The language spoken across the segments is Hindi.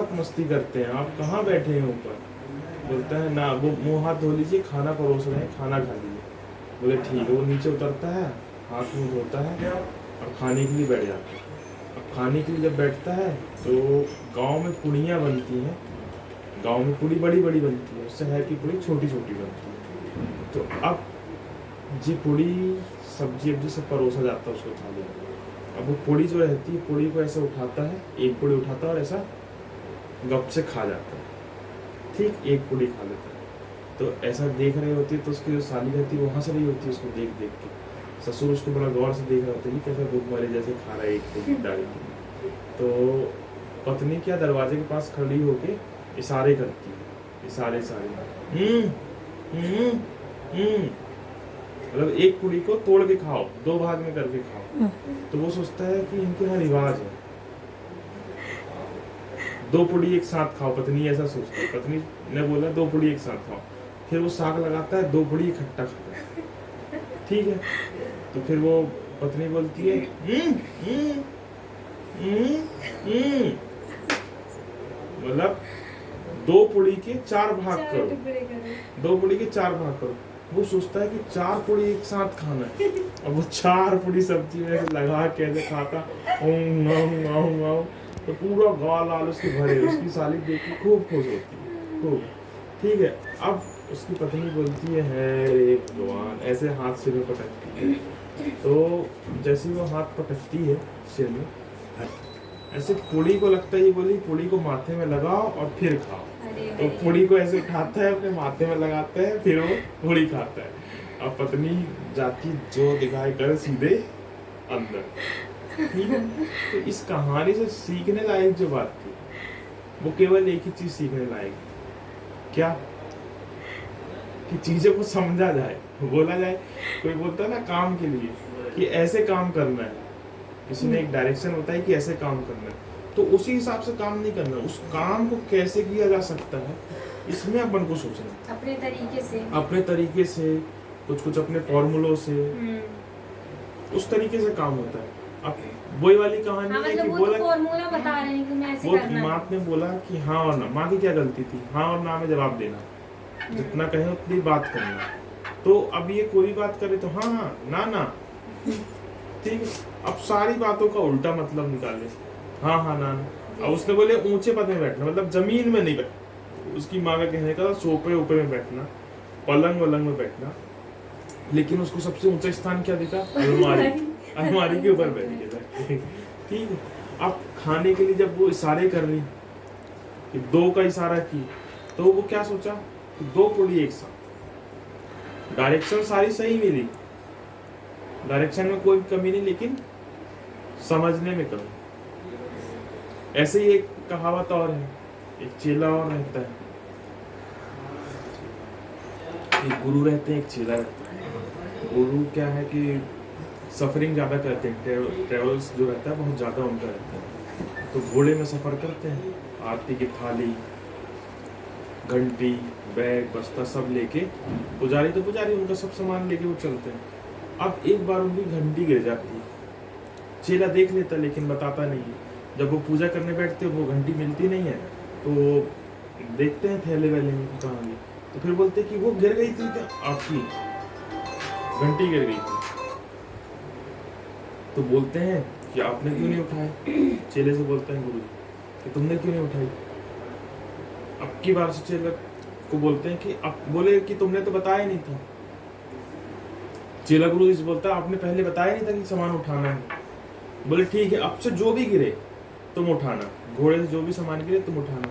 बहुत मस्ती करते हैं, आप कहाँ बैठे हैं ऊपर? बोलता है ना, वो मुंह हाथ धो लीजिए, खाना परोस रहे हैं, खाना खा लीजिए। बोले ठीक है। वो नीचे उतरता है, हाथ मुंह धोता है और खाने के लिए बैठ जाता है। अब खाने के लिए जब बैठता है तो गांव में पुड़ियाँ बनती हैं। गांव में पूड़ी बड़ी बड़ी बनती है, उससे है कि पूड़ी छोटी छोटी बनती है। तो अब ये पूड़ी सब्जी वब्जी सब परोसा जाता है उसको थाली में। अब वो पूड़ी जो रहती है, पूड़ी को ऐसे उठाता है, एक पूड़ी उठाता है और ऐसा गप से खा जाता है। ठीक, एक पूड़ी खा लेता है। तो ऐसा देख रही होती है, तो उसकी जो साली रहती है वो हंस रही होती है उसको देख देख के। ससुर उसको बड़ा गौर से देख रहा होता है कि कैसा भूखमरी जैसे खा रहा है एक पूड़ी डाल के। तो पत्नी क्या दरवाजे के पास खड़ी होके इशारे करती है, इशारे सारे हम्म हम्म, मतलब एक पूड़ी को तोड़ के खाओ, दो भाग में करके खाओ। तो वो सोचता है कि इनके यहाँ रिवाज है, दो पूड़ी एक साथ खाओ। पत्नी ऐसा सोचती है, पत्नी ने बोला दो पूड़ी एक साथ खाओ। फिर वो साग लगाता है, दो पूड़ी इकट्ठा खाता है। ठीक है, तो फिर वो पत्नी बोलती है मतलब दो पूड़ी के चार भाग करो, दो पूड़ी के चार भाग करो। वो सोचता है कि चार पूड़ी एक साथ खाना है। अब वो चार पूड़ी सब्जी में लगा कैसे खाता, तो पूरा गाल आल उसके भरे। उसकी साली देख के खूब खुश होती है, खूब। ठीक है, अब उसकी पत्नी बोलती है रे भगवान, ऐसे हाथ सिर में पटकती है। तो जैसे वो हाथ पटकती है सिर में, ऐसे पूड़ी को लगता है, ये बोली पूड़ी को माथे में लगाओ और फिर खाओ। तो पूड़ी को ऐसे उठाता है, अपने माथे में लगाता है, फिर वो पूड़ी खाता है। अब पत्नी जाती जो दिखाई कर सीधे अंदर। ठीक है, तो इस कहानी से सीखने लायक जो बात थी, वो केवल एक ही चीज सीखने लायक, क्या कि चीजों को समझा जाए, बोला जाए। कोई बोलता है ना काम के लिए कि ऐसे काम करना है, किसी ने एक डायरेक्शन होता है कि ऐसे काम करना है, तो उसी हिसाब से काम नहीं करना, उस काम को कैसे किया जा सकता है इसमें अपन को सोचना, अपने तरीके से, अपने तरीके से, कुछ कुछ अपने फॉर्मूलों से, उस तरीके से काम होता है। अब वही वाली कहानी है कि बोला फॉर्मूला बता रहे हैं कि मैं ऐसे करना है। माँ ने बोला कि हाँ और ना, माँ की क्या गलती थी, हाँ और ना में जवाब देना, जितना कहे उतनी बात करना। तो अब ये कोई बात करे तो हाँ हाँ ना ना, ठीक है। अब सारी बातों का उल्टा मतलब निकाले, हाँ हाँ ना ना। अब उसने बोले ऊंचे पद में बैठना, मतलब जमीन में नहीं बैठना। उसकी माँ का कहने का सोफे ऊपर में बैठना, पलंग वलंग में बैठना। लेकिन उसको सबसे ऊंचा स्थान क्या दिखा? अलमारी, अलमारी के ऊपर बैठ गया। ठीक है, अब खाने के लिए जब वो इशारे कर रही कि दो का इशारा की, तो वो क्या सोचा कि दो पूड़ी एक साथ। डायरेक्शन सारी सही मिली, डायरेक्शन में कोई कमी नहीं, लेकिन समझने में कमी। ऐसे ही एक कहावत और है, एक चेला और रहता है, एक गुरु रहते हैं, एक चेला रहता है। गुरु क्या है कि सफरिंग ज़्यादा करते हैं, ट्रेवल्स जो रहता है बहुत ज़्यादा उनका रहता है। तो घोड़े में सफ़र करते हैं, आरती की थाली, घंटी, बैग, बस्ता सब लेके, पुजारी तो पुजारी उनका सब सामान लेके वो चलते हैं। अब एक बार उनकी घंटी गिर जाती है, चेला देख लेता लेकिन बताता नहीं है। जब वो पूजा करने बैठते हैं वो घंटी मिलती नहीं है, तो देखते हैं थैले वैले में कहाँ गई। तो फिर बोलते कि वो गिर गई थी क्या आपकी घंटी, गिर गई थी। तो बोलते हैं कि आपने क्यों नहीं उठाई? चेले से बोलते हैं गुरु कि तुमने क्यों नहीं उठाई? अब की बार से चेले को बोलते हैं कि अब बोले कि तुमने तो बताया नहीं था। चेला गुरु जी से बोलता है आपने पहले बताया नहीं था कि सामान उठाना है। बोले ठीक है, अब से जो भी गिरे तुम उठाना, घोड़े से जो भी सामान गिरे तुम उठाना।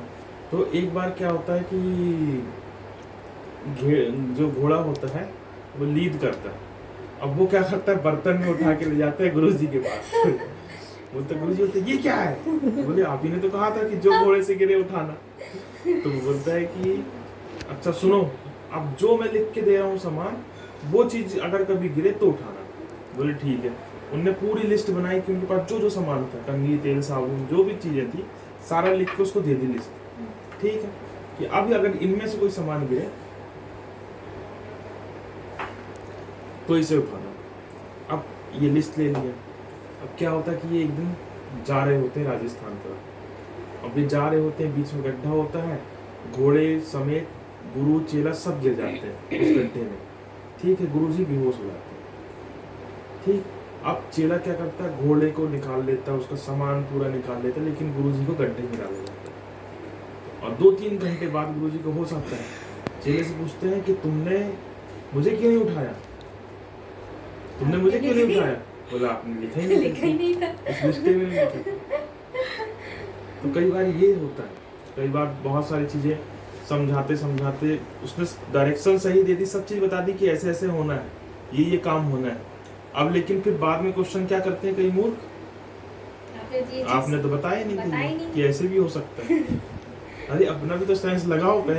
तो एक बार क्या होता है कि जो घोड़ा होता है वो लीड करता है। अब वो क्या करता है, बर्तन में उठा के ले जाता है गुरु जी के पास। बोलते गुरु जी बोलते ये क्या है? बोले आप ही ने तो कहा था कि जो घोड़े से गिरे उठाना। तो वो बोलता है कि अच्छा सुनो, अब जो मैं लिख के दे रहा हूँ सामान, वो चीज अगर कभी गिरे तो उठाना। बोले ठीक है। उनने पूरी लिस्ट बनाई कि उनके पास जो जो सामान था, कंघी, तेल, साबुन, जो भी चीजें थी, सारा लिख के उसको दे दी लिस्ट। ठीक है, कि अब अगर इनमें से कोई सामान गिरे तो इसे उठाना। अब ये लिस्ट ले लिया। अब क्या होता है कि ये एक दिन जा रहे होते हैं राजस्थान पर, अब ये जा रहे होते हैं, बीच में गड्ढा होता है, घोड़े समेत गुरु चेला सब गिर जाते हैं उस गड्ढे में। ठीक है, गुरु जी बेहोश हो जाते हैं। ठीक, अब चेला क्या करता है, घोड़े को निकाल लेता है, उसका सामान पूरा निकाल लेता है, लेकिन गुरु जी को गड्ढे में डाल देता है। और 2-3 घंटे बाद गुरु जी को होश आता है। चेले से पूछते हैं कि तुमने मुझे क्यों नहीं उठाया, तुमने मुझे क्यों नहीं उठाया? बोला आपने लिखा ही नहीं था, इस लिस्टे में नहीं लिखा। तो कई बार ये होता है, कई बार बहुत सारी चीजें समझाते समझाते उसने डायरेक्शन सही दे दी, सब चीज बता दी कि ऐसे ऐसे होना है, ये काम होना है। अब लेकिन फिर बाद में क्वेश्चन क्या करते हैं कई मूर्ख, आपने तो बताया नहीं कि ऐसे भी हो सकता है। अरे अपना भी तो साइंस लगाओ पहले।